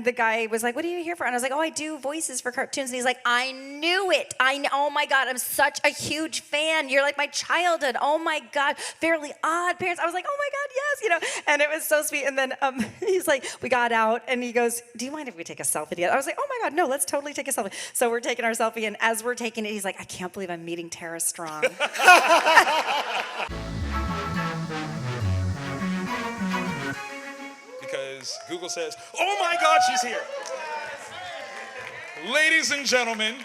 and the guy was like, what are you here for? And I was like, oh, I do voices for cartoons. And he's like, I knew it. Oh my God, I'm such a huge fan. You're like my childhood. Oh my God, Fairly Odd Parents. I was like, oh my God, yes, you know. And it was so sweet. And then he's like, we got out and he goes, do you mind if we take a selfie together? I was like, oh my God, no, let's totally take a selfie. So we're taking our selfie, and as we're taking it, he's like, I can't believe I'm meeting Tara Strong. Because Google says, oh my God, she's here. Ladies and gentlemen,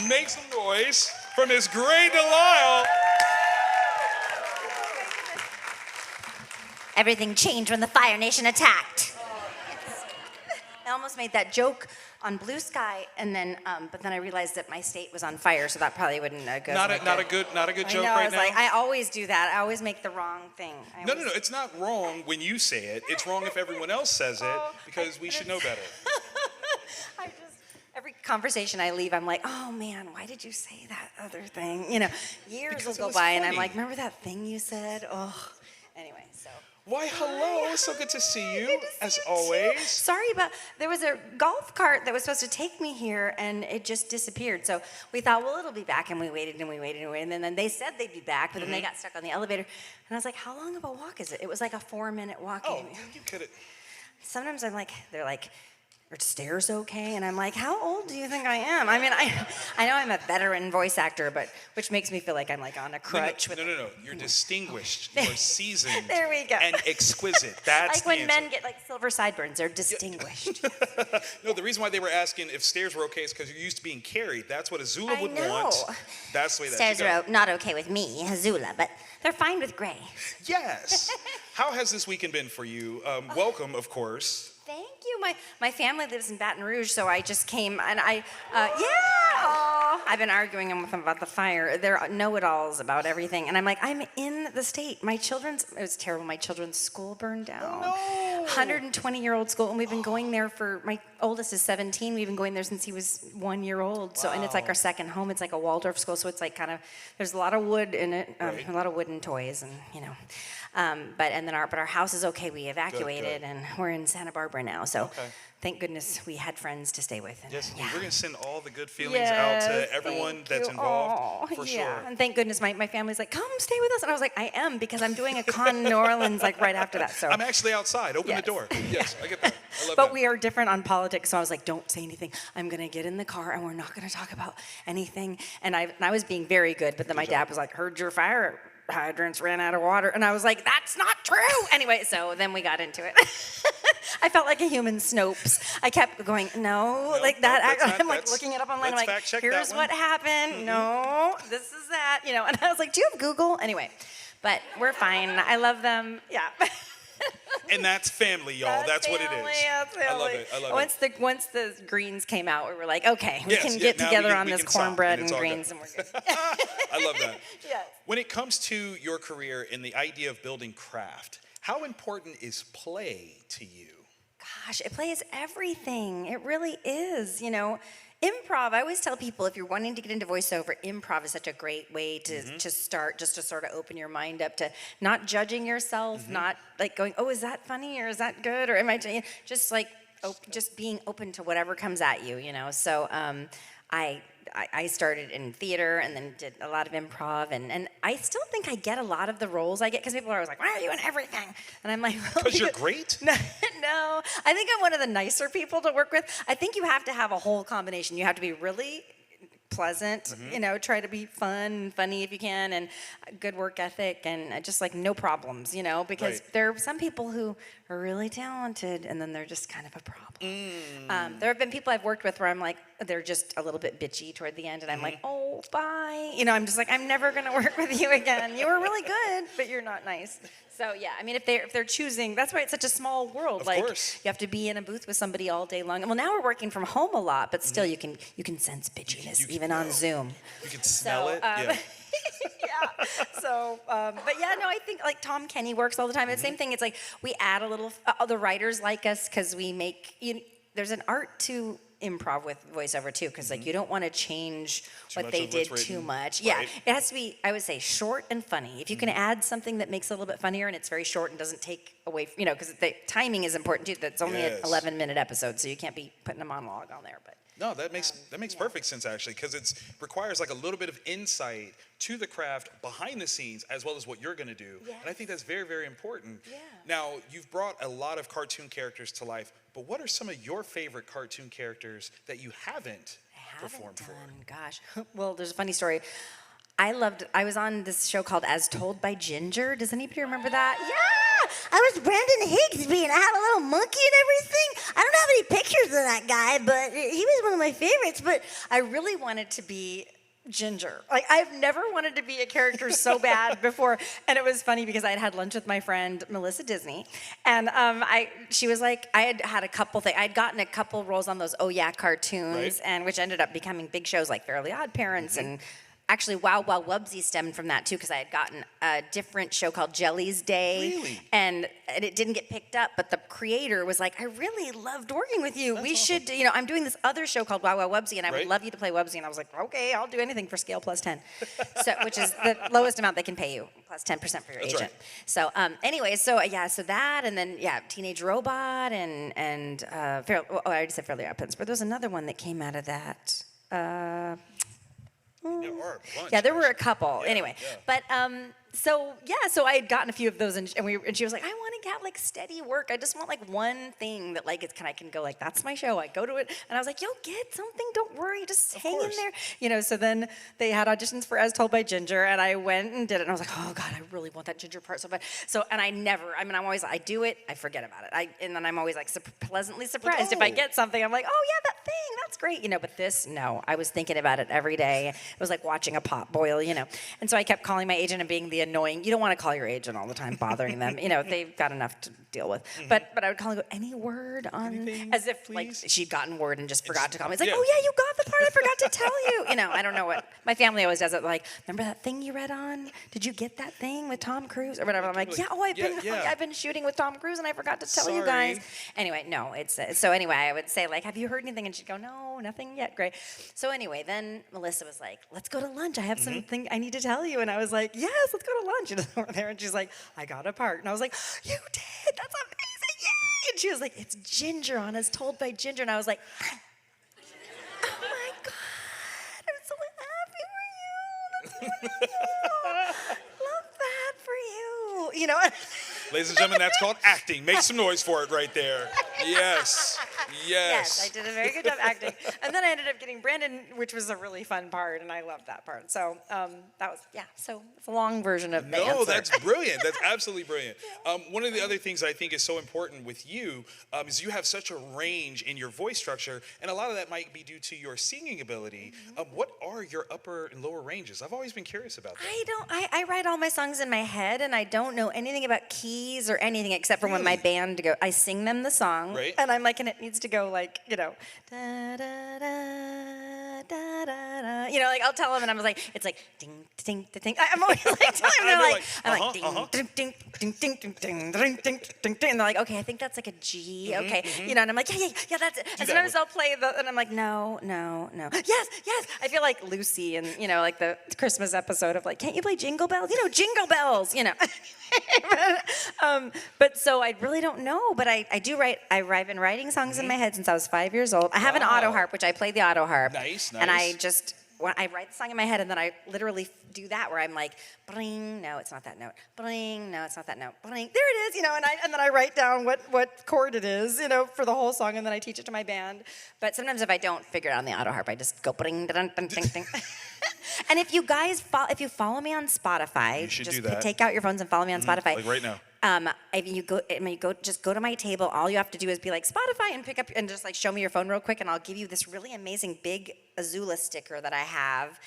make some noise for Miss Grey DeLisle. Everything changed when the Fire Nation attacked. I almost made that joke on Blue Sky, and then, but then I realized that my state was on fire, so that probably wouldn't go. Not a good joke I right was now. like, I always do that. I always make the wrong thing. No, it's not wrong when you say it. It's wrong if everyone else says it, because we should know better. Every conversation I leave, I'm like, oh man, why did you say that other thing? You know, years Because will it go was by, and I'm funny. like, remember that thing you said? Oh, anyway, so. Why, hello, it's so good to see you, Good to see as you always. too. Sorry about, there was a golf cart that was supposed to take me here, and it just disappeared. So we thought, well, it'll be back, and we waited, and we waited, and we waited, and then they said they'd be back, but then they got stuck on the elevator. And I was like, how long of a walk is it? It was like a 4-minute walk. Oh, you could have. Sometimes I'm like, they're like, are stairs okay? And I'm like, how old do you think I am? I mean, I know I'm a veteran voice actor, but which makes me feel like I'm like on a crutch. No. You're distinguished, you're seasoned, There we go. and exquisite. That's like when the men answer. get like silver sideburns, they're distinguished. No, the reason why they were asking if stairs were okay is because you're used to being carried. That's what Azula would know. want. That's the way that Stairs should go. are not okay with me, Hazula, but they're fine with Grey. Yes. How has this weekend been for you? Welcome, of course. Thank you. My family lives in Baton Rouge, so I just came, and I've been arguing with them about the fire. They're know-it-alls about everything, and I'm like, I'm in the state. It was terrible. My children's school burned down. Oh, no. 120-year-old school, and we've been going there my oldest is 17. We've been going there since he was 1 year old. So, and it's like our second home. It's like a Waldorf school, so it's like kind of, there's a lot of wood in it, Right. a lot of wooden toys, and you know. But our house is okay. We evacuated, Good. and we're in Santa Barbara now. So Okay. thank goodness we had friends to stay with. And, Yes, yeah. we're going to send all the good feelings out to everyone thank that's you. involved, for Yeah, sure. and thank goodness my family's like, come stay with us. And I was like, I am, because I'm doing a con in New Orleans like right after that. So I'm actually outside. Open Yes. the door. Yes, I get that. I love but that. we are different on politics, so I was like, don't say anything. I'm going to get in the car, and we're not going to talk about anything. And I was being very good, but then my dad was like, heard your fire hydrants ran out of water. And I was like, that's not true. Anyway, so then we got into it. I felt like a human Snopes. I kept going, no, like that. that's not- I'm like that's- looking it up online. I'm let's like, fact check that here's one. what happened. No, this is that. You know, and I was like, do you have Google? Anyway, but we're fine. I love them. Yeah. And that's family, y'all. That's what it family, is. that's I love family. it. I love it. Once the greens came out, we were like, okay, we Yes, can yeah, get now together we can- on we this can stop, cornbread and it's and all good. greens, and we're good. I love that. Yes. When it comes to your career and the idea of building craft, how important is play to you? Gosh, it plays everything. It really is, you know. Improv, I always tell people, if you're wanting to get into voiceover, improv is such a great way to start, just to sort of open your mind up to not judging yourself, not like going, oh, is that funny, or is that good, or am I just like just being open to whatever comes at you, you know. So I started in theater and then did a lot of improv, and I still think I get a lot of the roles I get, because people are always like, why are you in everything? And I'm like, well, Because you're great? No, I think I'm one of the nicer people to work with. I think you have to have a whole combination. You have to be really pleasant, you know, try to be fun and funny if you can, and good work ethic, and just like no problems, you know, because Right. there are some people who are really talented and then they're just kind of a problem. There have been people I've worked with where I'm like, they're just a little bit bitchy toward the end, and I'm like, oh, bye. You know, I'm just like, I'm never gonna work with you again. You were really good, but you're not nice. So yeah, I mean, if they're choosing, that's why it's such a small world. Of like course. you have to be in a booth with somebody all day long. Well, now we're working from home a lot, but still you can sense bitchiness you can even on know. Zoom. You can smell it. Yeah. So, but yeah, no, I think like Tom Kenny works all the time. It's the same thing. It's like we add a little. The writers like us because we make. There's an art to improv with voiceover too, because like you don't want to change what much they of what's did too written, much. Yeah, right. it has to be, I would say, short and funny. If you can add something that makes it a little bit funnier and it's very short and doesn't take away, because the timing is important too. That's only an Yes. 11-minute episode, so you can't be putting a monologue on there. But No, that makes perfect sense actually, because it requires like a little bit of insight to the craft behind the scenes as well as what you're going to do. Yes. And I think that's very, very important. Yeah. Now, you've brought a lot of cartoon characters to life, but what are some of your favorite cartoon characters that you haven't performed for? Gosh. Well, there's a funny story. I was on this show called As Told by Ginger. Does anybody remember that? Yeah! I was Brandon Higsby and I had a little monkey and everything. I don't have any pictures of that guy, but he was one of my favorites. But I really wanted to be Ginger. Like, I've never wanted to be a character so bad before. And it was funny because I had lunch with my friend Melissa Disney, and she was like, I had a couple things. I'd gotten a couple roles on those Oh Yeah cartoons, Right. and which ended up becoming big shows like Fairly Odd Parents and. Actually, Wow Wow Wubsy stemmed from that too, because I had gotten a different show called Jelly's Day, Really? and it didn't get picked up. But the creator was like, "I really loved working with you. We awesome. should, I'm doing this other show called Wow Wow Wubsy, and I would Right. love you to play Wubsy." And I was like, "Okay, I'll do anything for scale plus 10," so which is the lowest amount they can pay you, plus 10% for your That's agent. right. So anyway, so that, and then Teenage Robot and I already said Fairly Odd Parents, but there was another one that came out of that. There are a bunch, Yeah, there were a actually. couple. Yeah, Anyway, yeah. but so I had gotten a few of those, and she was like, "I want to have like steady work. I just want like one thing that like I can go like that's my show. I go to it," and I was like, "You'll get something. Don't worry. Just hang in course. there." So then they had auditions for As Told by Ginger, and I went and did it, and I was like, "Oh God, I really want that Ginger part so bad." So and I do it, I forget about it, and then I'm always like pleasantly surprised if I oh. get something. I'm like, "Oh yeah, that thing, that's great," But this, no, I was thinking about it every day. It was like watching a pot boil, And so I kept calling my agent and being the annoying. You don't want to call your agent all the time, bothering them. They've got enough to deal with. But I would call and go, "Any word on?" Anything, as if like please? she'd gotten word and just forgot to call me. It's like, yeah. "Oh yeah, you got the part. I forgot to tell you." I don't know what my family always does it. Like, "Remember that thing you read on? Did you get that thing with Tom Cruise or whatever?" I'm like, "Yeah. Oh, I've been shooting with Tom Cruise and I forgot to tell you guys." Sorry. Anyway, no, it's so anyway, I would say like, "Have you heard anything?" And she'd go, "No, nothing yet." Great. So anyway, then Melissa was like, "Let's go to lunch. I have something I need to tell you." And I was like, "Yes, let's go to lunch." Over there, and she's like, "I got a part." And I was like, "You did? That's amazing! Yay!" And she was like, "It's Ginger on As Told by Ginger." And I was like, "Oh my God, I'm so happy for you. That's wonderful. Love that for you." Ladies and gentlemen, that's called acting. Make some noise for it right there. Yes. Yes, I did a very good job acting. And then I ended up getting Brandon, which was a really fun part, and I loved that part. So so it's a long version of the No, answer. that's brilliant. That's absolutely brilliant. One of the other things I think is so important with you is you have such a range in your voice structure, and a lot of that might be due to your singing ability. What are your upper and lower ranges? I've always been curious about that. I write all my songs in my head, and I don't know anything about keys or anything except for when my band I sing them the song, Right. and I'm like, and it needs to go like, da da da da da da. Like I'll tell them, and I'm like, it's like ding ding ding. I'm always like telling them, I'm like ding ding ding ding ding ding ding ding ding ding, and they're like, "Okay, I think that's like a G, okay, and I'm like, yeah, that's it. And sometimes I'll play and I'm like, no, yes. I feel like Lucy and like the Christmas episode of like, "Can't you play Jingle Bells? Jingle Bells, But so I really don't know, but I do write. I've been writing songs in my head since I was 5 years old. I have an auto harp, which I play the auto harp. Nice. And I write the song in my head, and then I literally do that where I'm like, bling, no, it's not that note. Bling, no, it's not that note. Bling, there it is, and then I write down what chord it is, for the whole song, and then I teach it to my band. But sometimes if I don't figure it out on the auto harp, I just go bling, ding, ding, ding, ding. And if you guys follow me on Spotify, You should just do that. take out your phones and follow me on Spotify. Like right now. Just go to my table. All you have to do is be like Spotify and pick up and just like show me your phone real quick, and I'll give you this really amazing big Azula sticker that I have.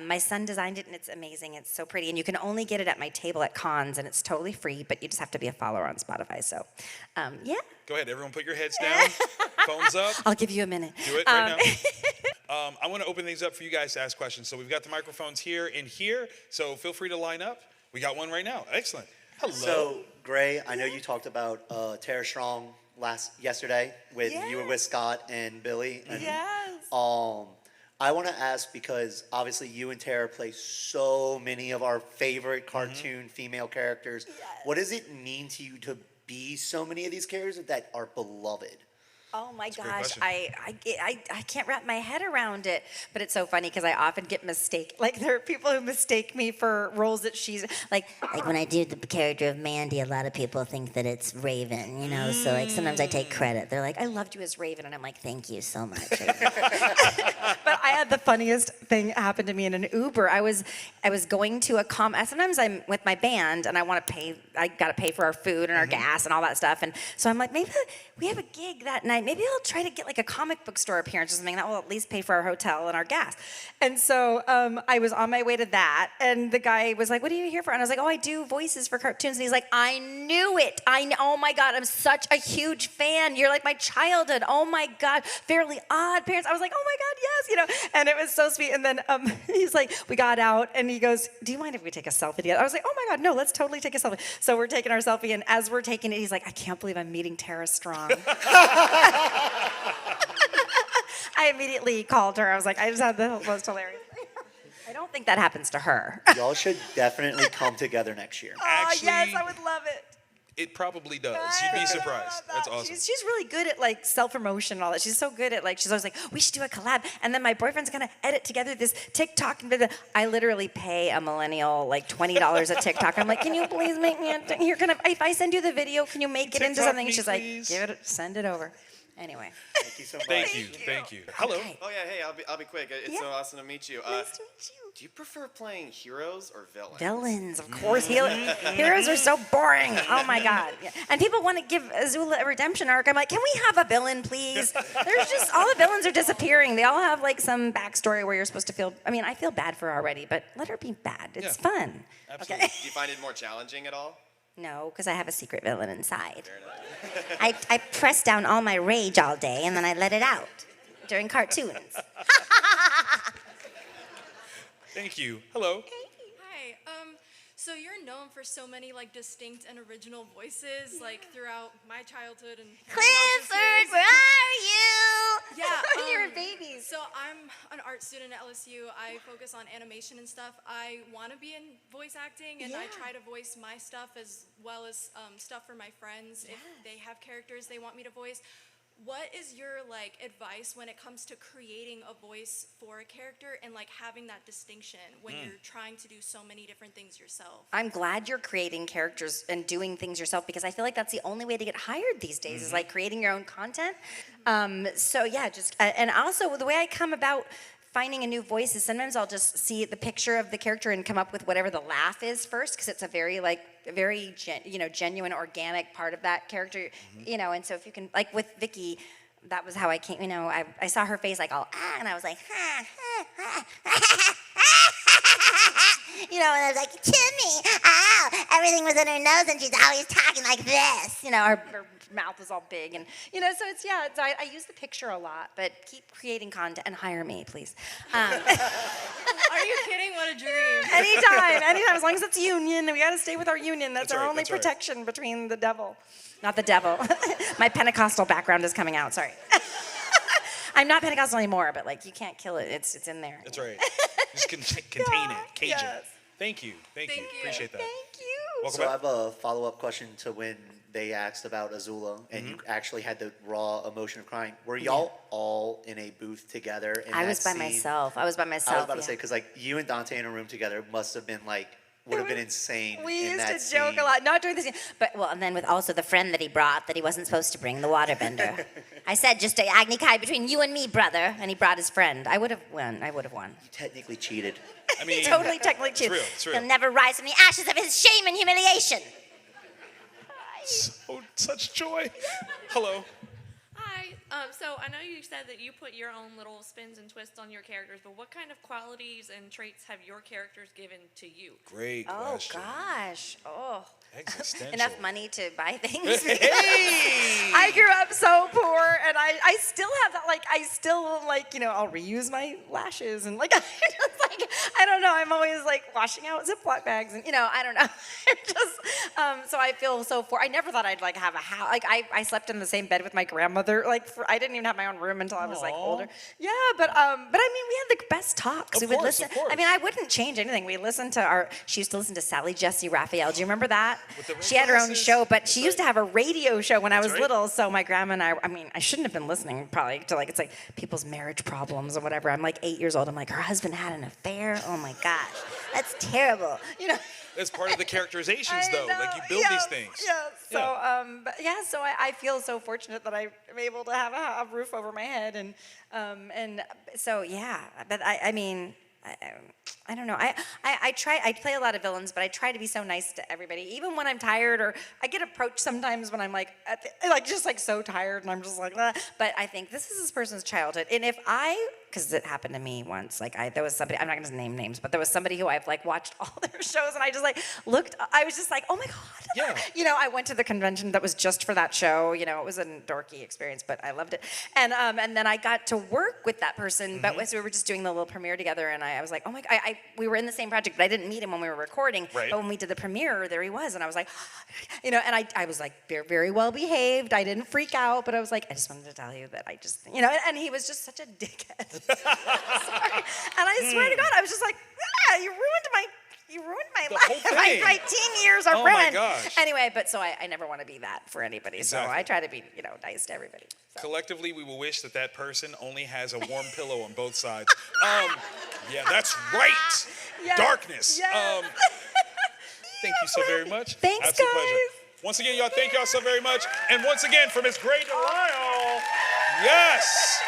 My son designed it, and it's amazing. It's so pretty, and you can only get it at my table at cons, and it's totally free. But you just have to be a follower on Spotify. So, yeah. Go ahead, everyone, put your heads down, phones up. I'll give you a minute. Do it right now. I want to open things up for you guys to ask questions. So we've got the microphones here and here. So feel free to line up. We got one right now. Excellent. Hello. So, Gray, I know you talked about Tara Strong yesterday with you were with Yes. Scott and Billy. And, Yes. I want to ask because obviously you and Tara play so many of our favorite cartoon female characters. What does it mean to you to be so many of these characters that are beloved? Oh my a great gosh, question. I can't wrap my head around it. But it's so funny because I often get like there are people who mistake me for roles that she's like when I do the character of Mandy, a lot of people think that it's Raven, you know. So like sometimes I take credit. They're like, I loved you as Raven, and I'm like, thank you so much, Raven. But I had the funniest thing happen to me in an Uber. I was going to sometimes I'm with my band and I gotta pay for our food and our gas and all that stuff. And so I'm like, maybe we have a gig that night. Maybe I'll try to get like a comic book store appearance or something that will at least pay for our hotel and our gas. And so I was on my way to that, and the guy was like, what are you here for? And I was like, oh, I do voices for cartoons. And he's like, I knew it. Oh my God, I'm such a huge fan. You're like my childhood. Oh my God, Fairly Odd Parents. I was like, oh my God, yes, you know. And it was so sweet. And then he's like, we got out, and he goes, do you mind if we take a selfie together? I was like, oh my God, no, let's totally take a selfie. So we're taking our selfie, and as we're taking it, he's like, I can't believe I'm meeting Tara Strong. I immediately called her. I was like, I just had the most hilarious. I don't think that happens to her. Y'all should definitely come together next year. Actually, yes, I would love it. It probably does. You'd be surprised. That's awesome. She's really good at like self-promotion and all that. She's so good at like, she's always like, we should do a collab. And then my boyfriend's gonna edit together this TikTok. And I literally pay a millennial like $20 a TikTok. I'm like, can you please make me if I send you the video, can you make it into TikTok something? me, She's please. like, send it over. Anyway. Thank you so much. Thank you. Hello. Okay. Oh yeah, hey, I'll be quick. It's so awesome to meet you. Nice to meet you. Do you prefer playing heroes or villains? Villains, of course. Heroes are so boring. Oh my God. Yeah. And people want to give Azula a redemption arc. I'm like, can we have a villain, please? There's just, all the villains are disappearing. They all have like some backstory where you're supposed to feel, I mean, I feel bad for her already, but let her be bad. It's fun. Absolutely. Okay. Do you find it more challenging at all? No, because I have a secret villain inside. I press down all my rage all day and then I let it out during cartoons. Thank you. Hello. Hi. So you're known for so many like distinct and original voices, like throughout my childhood and Clifford, where are you? Yeah, You're a baby. So I'm an art student at LSU. I focus on animation and stuff. I want to be in voice acting, and I try to voice my stuff as well as stuff for my friends if they have characters they want me to voice. What is your like advice when it comes to creating a voice for a character and like having that distinction when you're trying to do so many different things yourself? I'm glad you're creating characters and doing things yourself because I feel like that's the only way to get hired these days is like creating your own content. So yeah, just and also the way I come about finding a new voice is sometimes I'll just see the picture of the character and come up with whatever the laugh is first because it's a very genuine, organic part of that character, you know. And so if you can, like with Vicky, that was how I came. You know, I saw her face like all and I was like, you know, and I was like, Timmy, everything was in her nose and she's always talking like this. You know, her mouth was all big and, you know, so I use the picture a lot, but keep creating content and hire me, please. Are you kidding? What a dream. Anytime, as long as it's union, we gotta stay with our union. That's our right, only that's right. protection between the devil. Not the devil. My Pentecostal background is coming out, sorry. I'm not Pentecostal anymore, but like you can't kill it. It's in there. That's right. Just contain it. Cage it. Yes. Thank you. Appreciate that. Thank you. Welcome So I back. have a follow-up question to when they asked about Azula and you actually had the raw emotion of crying. Were y'all all in a booth together? In I that was by scene? myself. I was I was about to say, because like you and Dante in a room together must have been like, would have been insane. We in used that to joke scene. a lot, not during the scene, but well, and then with also the friend that he brought that he wasn't supposed to bring, the waterbender. I said, just a Agni Kai between you and me, brother, and he brought his friend. I would have won. You technically cheated. I mean, Totally, technically true. It's real. He'll never rise from the ashes of his shame and humiliation. Oh, such joy. Hello. Hi. So I know you said that you put your own little spins and twists on your characters, but what kind of qualities and traits have your characters given to you? Great Oh question. gosh. Oh. Existential. enough money to buy things. Hey! I grew up so poor, and I still have that. Like, I still like, I'll reuse my lashes, and like, I don't know. I'm always like washing out Ziploc bags, and I don't know. So I feel so poor. I never thought I'd like have a house. Like, I slept in the same bed with my grandmother. Like, I didn't even have my own room until I was like older. Yeah, but I mean, we had the best talks. Of We would course, listen. of course. I mean, I wouldn't change anything. We listened to She used to listen to Sally Jesse Raphael. Do you remember that? With the red She had her own glasses. show, but she used to have a radio show when I was right. little. So my grandma and I mean, I shouldn't have been listening probably to it's like people's marriage problems or whatever. I'm like 8 years old. I'm like, her husband had an affair. Oh my gosh, that's terrible. That's part of the characterizations, I though. know, Like, you build these things. Yeah. So, Yeah. but yeah. So I feel so fortunate that I'm able to have a roof over my head, and so yeah. But I mean, I don't know. I try. I play a lot of villains, but I try to be so nice to everybody, even when I'm tired, or I get approached sometimes when I'm like, just like so tired, and I'm just like, ah. But I think this is this person's childhood, and because it happened to me once. Like, there was somebody, I'm not going to name names, but there was somebody who I've like watched all their shows, and I just like looked. I was just like, oh my god. Yeah. I went to the convention that was just for that show. It was a dorky experience, but I loved it. And then I got to work with that person, but we were just doing the little premiere together, and I was like, oh my god. We were in the same project, but I didn't meet him when we were recording. Right. But when we did the premiere, there he was, and I was like, and I was like very, very well behaved. I didn't freak out, but I was like, I just wanted to tell you that I just, and he was just such a dickhead. Sorry. And I swear to God, I was just like, you ruined my The life. whole thing. My teen years are Oh my ruined. gosh. Anyway, but so I never want to be that for anybody. Exactly. So I try to be, nice to everybody. So. Collectively, we will wish that person only has a warm pillow on both sides. Yeah, that's right. Yes, Darkness. yes. Thank you so very much. Thanks, Absolute guys. pleasure. Once again, y'all, thank y'all so very much. And once again, from Miss Grey DeLisle, yes.